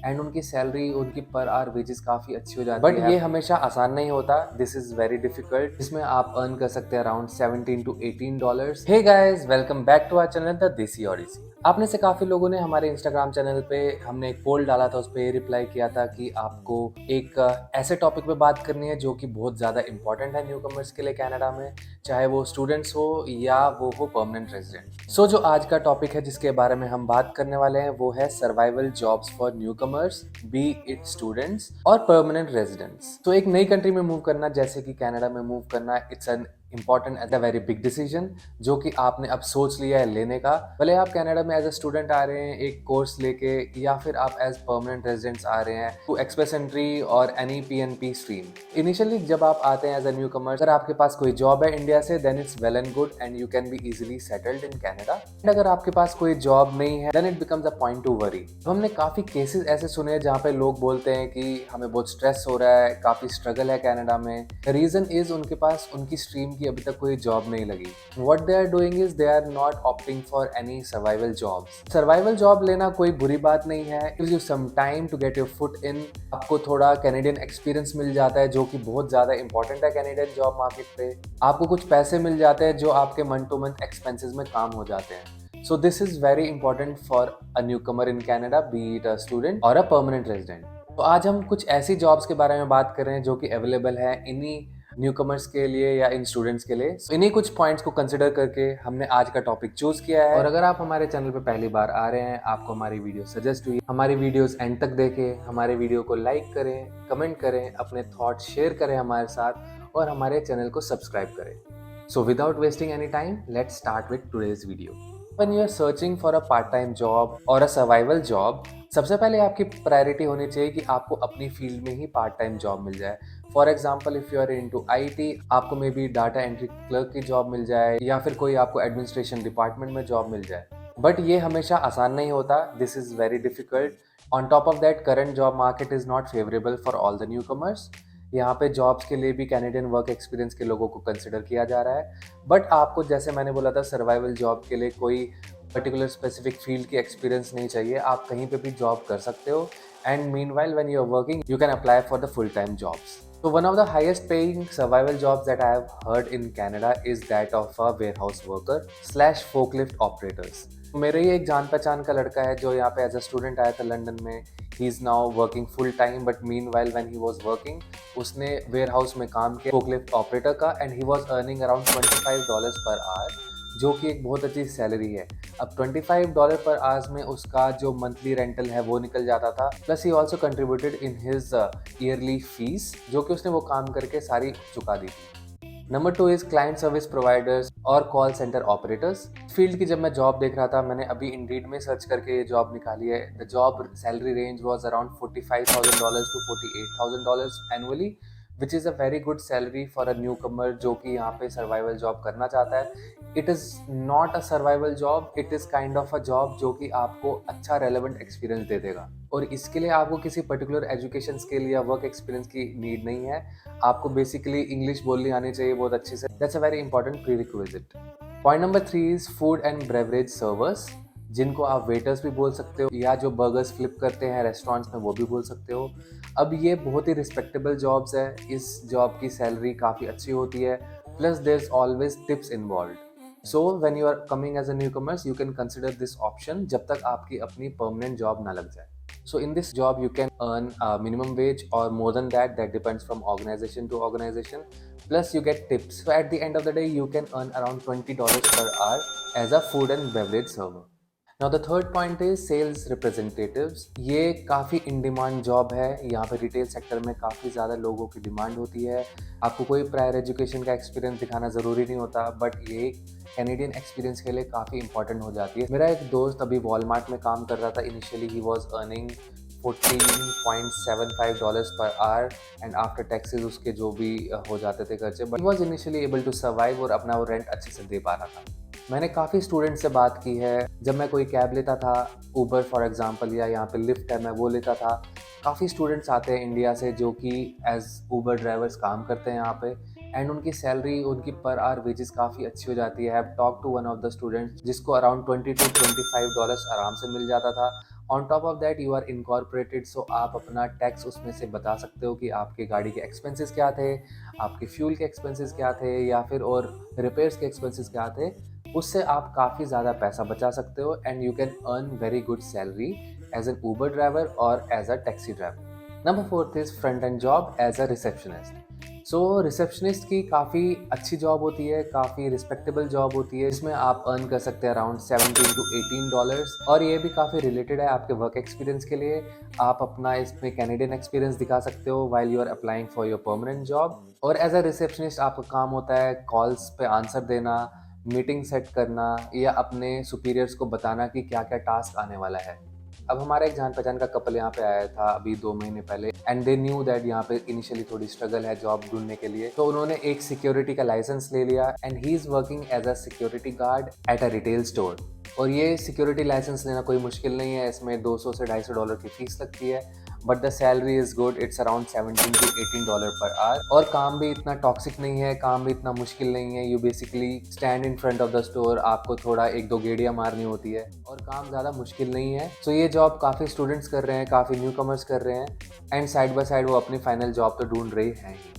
And उनकी salary, उनकी per hour wages काफ़ी अच्छी हो जाती है। बट ये हमेशा आसान नहीं होता, दिस इज़ वेरी डिफिकल्ट। इसमें आप अर्न कर सकते हैं around 17 to 18 dollars. Hey guys, welcome back to our channel the desi odyssey. आपने से काफ़ी लोगों ने हमारे इंस्टाग्राम चैनल पे हमने एक पोल डाला था, उस पर रिप्लाई किया था कि आपको एक ऐसे टॉपिक पे बात करनी है जो कि बहुत ज़्यादा इंपॉर्टेंट है न्यू कमर्स के लिए कनाडा में, चाहे वो स्टूडेंट्स हो या वो हो परमानेंट रेजिडेंट। सो जो आज का टॉपिक है जिसके बारे में हम बात करने वाले हैं वो है survival jobs for new commerce, B it students और परमानेंट रेजिडेंट्स। तो एक नई कंट्री में मूव करना, जैसे कि कनाडा में मूव करना, it's an important and a very big decision जो कि आपने अब सोच लिया है लेने का। भले आप कनाडा में एज अ स्टूडेंट आ रहे हैं एक कोर्स लेके, या फिर आप एज परमानेंट रेजिडेंट्स आ रहे हैं टू एक्सप्रेस एंट्री और एनी PNP स्ट्रीम। इनिशियली जब आप आते हैं एज अ न्यू कमर, अगर आपके पास कोई जॉब है इंडिया से, then it's well and good and you can be easily settled in Canada. And अगर आपके पास कोई जॉब नहीं है, then it becomes a point to worry. हमने काफी केसेस ऐसे सुने हैं जहाँ पे लोग बोलते हैं कि हमें बहुत स्ट्रेस हो रहा है, काफी स्ट्रगल है कनाडा में। रीजन इज उनके पास उनकी स्ट्रीम की अभी तक कोई जॉब नहीं लगी। What they are doing is they are not opting for any survival jobs. Survival job लेना कोई बुरी बात नहीं है, gives you some time to get your foot in. आपको थोड़ा कैनेडियन एक्सपीरियंस मिल जाता है जो कि बहुत ज्यादा इंपॉर्टेंट है कैनेडियन जॉब मार्केट पे। आपको कुछ पैसे मिल जाते हैं जो आपके मंथ टू मंथ एक्सपेंसेस में काम हो जाते हैं। So this is very important for a new Qamar in Canada, B it a student और अ परमानेंट रेजिडेंट। तो आज हम कुछ ऐसी जॉब्स के बारे में बात कर रहे हैं जो कि अवेलेबल है इन्हीं न्यू कमर्स के लिए या इन स्टूडेंट्स के लिए। इन्हीं कुछ पॉइंट्स को कंसिडर करके हमने आज का टॉपिक चूज किया है। और अगर आप हमारे चैनल पे पहली बार आ रहे हैं, आपको हमारी वीडियो सजेस्ट हुई, हमारी वीडियोस एंड तक देखें, हमारे वीडियो को लाइक करें, कमेंट करें, अपने थॉट शेयर करें हमारे साथ और हमारे चैनल को सब्सक्राइब करें। So without wasting any time, let's start with today's video. When you are searching for a part-time job or a survival job, सबसे पहले आपकी प्रायोरिटी होनी चाहिए कि आपको अपनी फील्ड में ही पार्ट टाइम जॉब मिल जाए। For example, if you are into IT, आपको maybe data entry clerk की जॉब मिल जाए या फिर कोई आपको एडमिनिस्ट्रेशन डिपार्टमेंट में जॉब मिल जाए। बट ये हमेशा आसान नहीं होता, this is very difficult. On top of that, current job market is not favourable for all the newcomers. यहाँ पे जॉब्स के लिए भी कैनेडियन वर्क एक्सपीरियंस के लोगों को कंसिडर किया जा रहा है। बट आपको, जैसे मैंने बोला था, सर्वाइवल जॉब के लिए कोई पर्टिकुलर स्पेसिफिक फील्ड की एक्सपीरियंस नहीं चाहिए, आप कहीं पे भी जॉब कर सकते हो। And meanwhile when you are working, you can apply for the full time jobs. So one of the highest paying survival jobs that I have heard in Canada is that of a warehouse worker slash forklift operators. मेरे ही एक जान पहचान का लड़का है जो यहाँ पे एज अ स्टूडेंट आया था लंदन में। He is now working full time, but meanwhile when he was working, उसने वेयर हाउस में काम किया फोकलिफ्ट ऑपरेटर का, and he was earning around $25 per hour, जो कि एक बहुत अच्छी सैलरी है। अब $25 पर आवर्स में उसका जो मंथली रेंटल है वो निकल जाता था, plus he also contributed in his yearly fees, जो कि उसने वो काम करके सारी चुका दी थी। Number 2 is client service providers और कॉल सेंटर ऑपरेटर्स। फील्ड की जब मैं जॉब देख रहा था, मैंने अभी इंडीड में सर्च करके ये जॉब निकाली है। The job salary range was around $45,000 to $48,000 annually, which is a very good salary for a newcomer जो कि यहाँ पे सर्वाइवल जॉब करना चाहता है। It is not a survival job, it is kind of a job जो कि आपको अच्छा रेलेवेंट एक्सपीरियंस दे देगा। और इसके लिए आपको किसी पर्टिकुलर एजुकेशन स्किल या वर्क एक्सपीरियंस की नीड नहीं है। आपको बेसिकली इंग्लिश बोलनी आनी चाहिए बहुत अच्छे से, that's a very important prerequisite. Point number 3 is food and beverage servers, जिनको आप वेटर्स भी बोल सकते हो, या जो बर्गर्स फ्लिप करते हैं रेस्टोरेंट्स में वो भी बोल सकते हो। अब ये बहुत ही रिस्पेक्टेबल जॉब्स है, इस जॉब की सैलरी काफ़ी अच्छी होती है, plus there is always tips involve. So when you are coming as a newcomers, you can consider this option जब तक आपकी अपनी परमानेंट जॉब ना लग जाए। So in this job, you can earn a minimum wage or more than that. That depends from organization to organization. Plus, you get tips. So at the end of the day, you can earn around $20 per hour as a food and beverage server. Now the third point is sales representatives. ये काफ़ी in demand job है, यहाँ पे retail sector में काफ़ी ज़्यादा लोगों की डिमांड होती है। आपको कोई प्रायर एजुकेशन का एक्सपीरियंस दिखाना ज़रूरी नहीं होता, बट ये कैनेडियन एक्सपीरियंस के लिए काफ़ी इंपॉर्टेंट हो जाती है। मेरा एक दोस्त अभी वॉलमार्ट में काम कर रहा था। Initially he was earning $14.75 per hour, and after taxes उसके जो भी हो जाते थे खर्चे, but he was initially able to survive और अपना वो रेंट अच्छे से दे पा रहा था। मैंने काफ़ी स्टूडेंट से बात की है। जब मैं कोई कैब लेता था, ऊबर फॉर एग्जांपल, या यहाँ पे लिफ्ट है, मैं वो लेता था। काफ़ी स्टूडेंट्स आते हैं इंडिया से जो कि एज ऊबर ड्राइवर्स काम करते हैं यहाँ पे, एंड उनकी सैलरी, उनकी पर आवर वेजेस काफ़ी अच्छी हो जाती है। I have talk to one of the students जिसको अराउंड $20 to $25 आराम से मिल जाता था, on top of that you are incorporated, so आप अपना टैक्स उसमें से बता सकते हो कि आपके गाड़ी के एक्सपेंसेस क्या थे, आपके फ्यूल के एक्सपेंसेस क्या थे, या फिर और रिपेयर्स के एक्सपेंसेस क्या थे। उससे आप काफ़ी ज़्यादा पैसा बचा सकते हो and you can earn very good salary as an Uber driver और as a taxi driver. Number fourth is front end job as a receptionist. So receptionist की काफ़ी अच्छी जॉब होती है, काफ़ी रिस्पेक्टेबल जॉब होती है, इसमें आप अर्न कर सकते हैं अराउंड $17 to $18, और ये भी काफ़ी रिलेटेड है आपके वर्क एक्सपीरियंस के लिए। आप अपना इसमें कैनेडियन एक्सपीरियंस दिखा सकते हो while you are applying for your permanent job. और एज अ रिसेप्शनिस्ट आपका काम होता है कॉल्स पे आंसर देना, मीटिंग सेट करना, या अपने सुपीरियर्स को बताना कि क्या क्या टास्क आने वाला है। अब हमारा एक जान पहचान का कपल यहाँ पे आया था अभी 2 महीने पहले, एंड दे न्यू दैट यहाँ पे इनिशियली थोड़ी स्ट्रगल है जॉब ढूंढने के लिए, तो उन्होंने एक सिक्योरिटी का लाइसेंस ले लिया and he is working as a security guard at a retail store. और ये सिक्योरिटी लाइसेंस लेना कोई मुश्किल नहीं है, इसमें $200 से $250 की फीस लगती है, but the salary is good, it's around $17 to $18 per hour. और काम भी इतना टॉक्सिक नहीं है, काम भी इतना मुश्किल नहीं है। You basically stand in front of the store, आपको थोड़ा एक दो गेड़ियाँ मारनी होती है और काम ज़्यादा मुश्किल नहीं है। सो ये जॉब काफ़ी स्टूडेंट्स कर रहे हैं, काफ़ी न्यू कमर्स कर रहे हैं, एंड साइड बाय साइड वो अपनी फाइनल जॉब तो ढूंढ रहे हैं ही।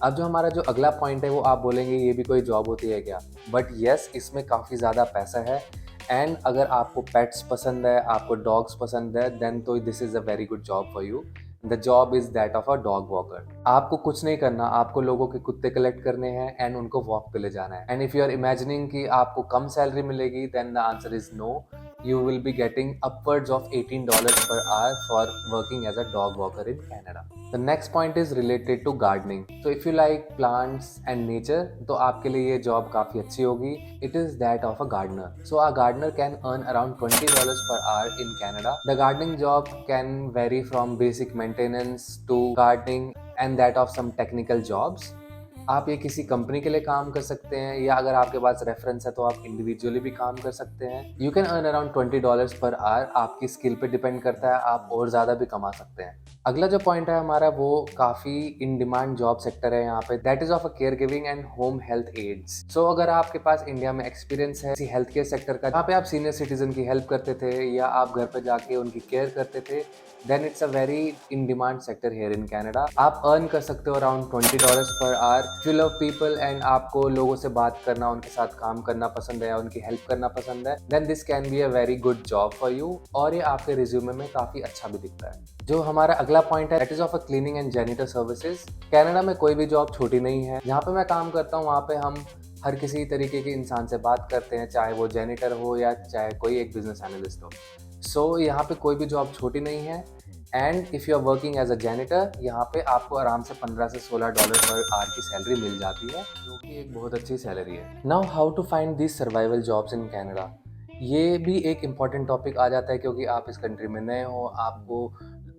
अब जो हमारा जो अगला पॉइंट है वो आप बोलेंगे ये भी कोई जॉब होती है क्या, बट येस इसमें काफ़ी ज़्यादा पैसा है। एंड अगर आपको पेट्स पसंद है, आपको डॉग्स पसंद है, देन तो this is a very good job for you. The job is that of a dog walker. आपको कुछ नहीं करना, आपको लोगों के कुत्ते कलेक्ट करने हैं एंड उनको वॉक पे ले जाना है। And if you are imagining कि आपको कम सैलरी मिलेगी, then the answer is no. You will be getting upwards of $18 per hour for working as a dog walker in Canada. The next point is related to gardening. So if you like plants and nature, तो आपके लिए ये job काफ़ी अच्छी होगी. It is that of a gardener. So a gardener can earn around $20 per hour in Canada. The gardening job can vary from basic maintenance to gardening and that of some technical jobs. आप ये किसी company के लिए काम कर सकते हैं, या अगर आपके पास रेफरेंस है तो आप इंडिविजुअली भी काम कर सकते हैं। You can earn around $20 per our, आपकी स्किल पे डिपेंड करता है, आप और ज़्यादा भी कमा सकते हैं। अगला जो पॉइंट है हमारा वो काफ़ी इन डिमांड जॉब सेक्टर है यहाँ पे, that is of a care giving and home health aides. सो अगर आपके पास इंडिया में एक्सपीरियंस है हेल्थ केयर सेक्टर का, जहाँ पे आप सीनियर सिटीजन की हेल्प करते थे या आप घर पे जाके उनकी केयर करते थे, then it's a very in demand sector here in Canada. आप अर्न कर सकते हो around $20 per hour. If you love people and आपको लोगों से बात करना, उनके साथ काम करना पसंद है या उनकी हेल्प करना पसंद है, then this can be a very good job for you, और ये आपके रिज्यूमे में काफ़ी अच्छा भी दिखता है। जो हमारा अगला पॉइंट है that is of a cleaning and janitor services. Canada में कोई भी जॉब छोटी नहीं है। जहाँ पे मैं काम करता हूँ वहाँ पे हम हर किसी तरीके के इंसान से बात करते हैं, चाहे वो जेनिटर हो या चाहे कोई एक बिजनेस एनालिस्ट हो। सो यहाँ पे कोई भी जॉब छोटी नहीं है। And if you are working as a janitor, यहाँ पे आपको आराम से $15 से $16 पर आवर की सैलरी मिल जाती है, जो कि एक बहुत अच्छी सैलरी है। Now how to find this survival jobs in Canada, ये भी एक इम्पॉर्टेंट टॉपिक आ जाता है, क्योंकि आप इस कंट्री में नए हो, आपको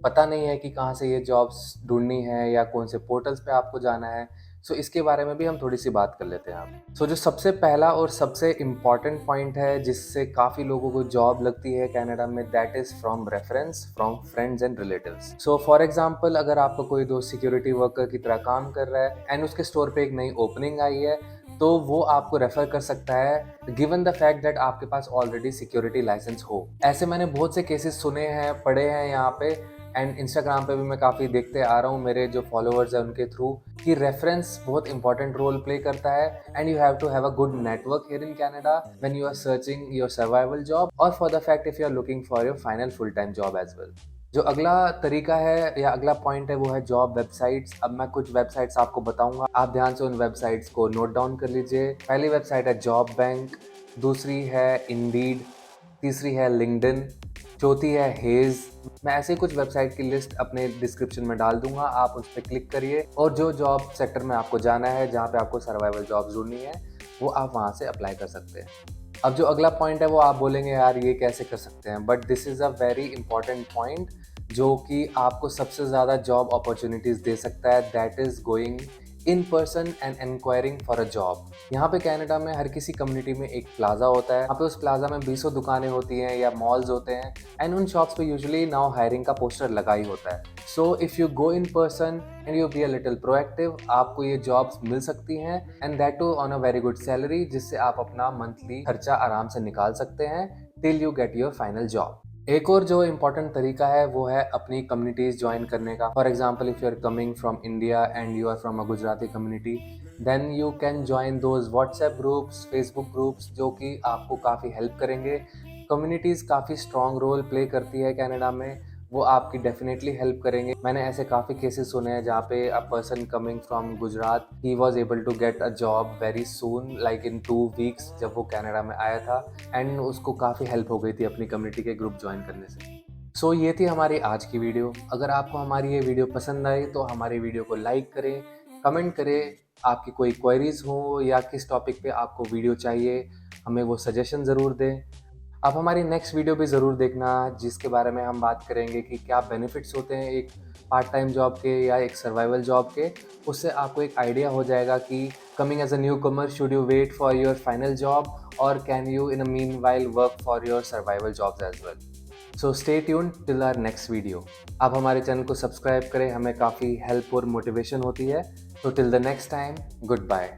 पता नहीं है कि कहाँ से ये जॉब्स ढूंढनी है या कौन से पोर्टल्स पे आपको जाना है। सो इसके बारे में भी हम थोड़ी सी बात कर लेते हैं आप। सो जो सबसे पहला और सबसे इम्पॉर्टेंट पॉइंट है जिससे काफ़ी लोगों को जॉब लगती है कनाडा में, that is from reference from friends and relatives. So for example, अगर आपका कोई दोस्त सिक्योरिटी वर्कर की तरह काम कर रहा है एंड उसके स्टोर पे एक नई ओपनिंग आई है, तो वो आपको रेफर कर सकता है गिवन द फैक्ट दैट आपके पास ऑलरेडी सिक्योरिटी लाइसेंस हो। ऐसे मैंने बहुत से केसेस सुने हैं, पढ़े हैं यहाँ पे, एंड इंस्टाग्राम पे भी मैं काफ़ी देखते आ रहा हूँ मेरे जो फॉलोअर्स हैं उनके थ्रू, कि रेफरेंस बहुत इंपॉर्टेंट रोल प्ले करता है। And you have to have a good network here in Canada when you are searching your survival job, और for the fact if you are looking for your final full time job as well. जो अगला तरीका है या अगला point है वो है जॉब वेबसाइट्स। अब मैं कुछ वेबसाइट्स आपको बताऊंगा, आप ध्यान से उन वेबसाइट्स को नोट डाउन कर लीजिए। पहली वेबसाइट है जॉब बैंक, दूसरी है इंडीड, तीसरी है लिंक्डइन, चौथी है हेज। मैं ऐसे कुछ वेबसाइट की लिस्ट अपने डिस्क्रिप्शन में डाल दूंगा, आप उस पर क्लिक करिए और जो जॉब सेक्टर में आपको जाना है, जहाँ पे आपको सर्वाइवल जॉब ढूंढनी है, वो आप वहाँ से अप्लाई कर सकते हैं। अब जो अगला पॉइंट है वो आप बोलेंगे यार ये कैसे कर सकते हैं, but this is a very important point जो कि आपको सबसे ज़्यादा जॉब अपॉर्चुनिटीज़ दे सकता है, that is going in person and enquiring for a job. यहाँ पे कनाडा में हर किसी कम्युनिटी में एक प्लाजा होता है, यहाँ पे उस प्लाजा में 20 दुकानें होती हैं या मॉल्स होते हैं, एंड उन शॉप्स पे यूजुअली नाउ हायरिंग का पोस्टर लगा ही होता है। So if you go in person and you be a little proactive, आपको ये जॉब्स मिल सकती हैं, and that too on a very good salary, जिससे आप अपना मंथली खर्चा आराम से निकाल सकते हैं till you get your final job. एक और जो इम्पोर्टेंट तरीका है वो है अपनी कम्युनिटीज़ ज्वाइन करने का। For example if you are coming from India and you are from a Gujarati community, then you can join those WhatsApp groups, Facebook groups, जो कि आपको काफ़ी हेल्प करेंगे। कम्युनिटीज़ काफ़ी स्ट्रॉन्ग रोल प्ले करती है कनाडा में, वो आपकी डेफिनेटली हेल्प करेंगे। मैंने ऐसे काफ़ी केसेस सुने हैं जहाँ पे a person coming from Gujarat, he was able to get a job very soon, like in 2 weeks, जब वो कनाडा में आया था, एंड उसको काफ़ी हेल्प हो गई थी अपनी कम्युनिटी के ग्रुप ज्वाइन करने से। सो ये थी हमारी आज की वीडियो। अगर आपको हमारी ये वीडियो पसंद आई तो हमारी वीडियो को लाइक करें, कमेंट करें, आपकी कोई क्वेरीज हो या किस टॉपिक पे आपको वीडियो चाहिए, हमें वो सजेशन ज़रूर दें। आप हमारी नेक्स्ट वीडियो भी ज़रूर देखना, जिसके बारे में हम बात करेंगे कि क्या बेनिफिट्स होते हैं एक पार्ट टाइम जॉब के या एक सर्वाइवल जॉब के। उससे आपको एक आइडिया हो जाएगा कि coming as a newcomer, should you wait for your final job और can you in a meanwhile work for your survival jobs as well. So stay tuned till our next video. आप हमारे channel को subscribe करें, हमें काफ़ी help और motivation होती है। तो till the next time, good bye.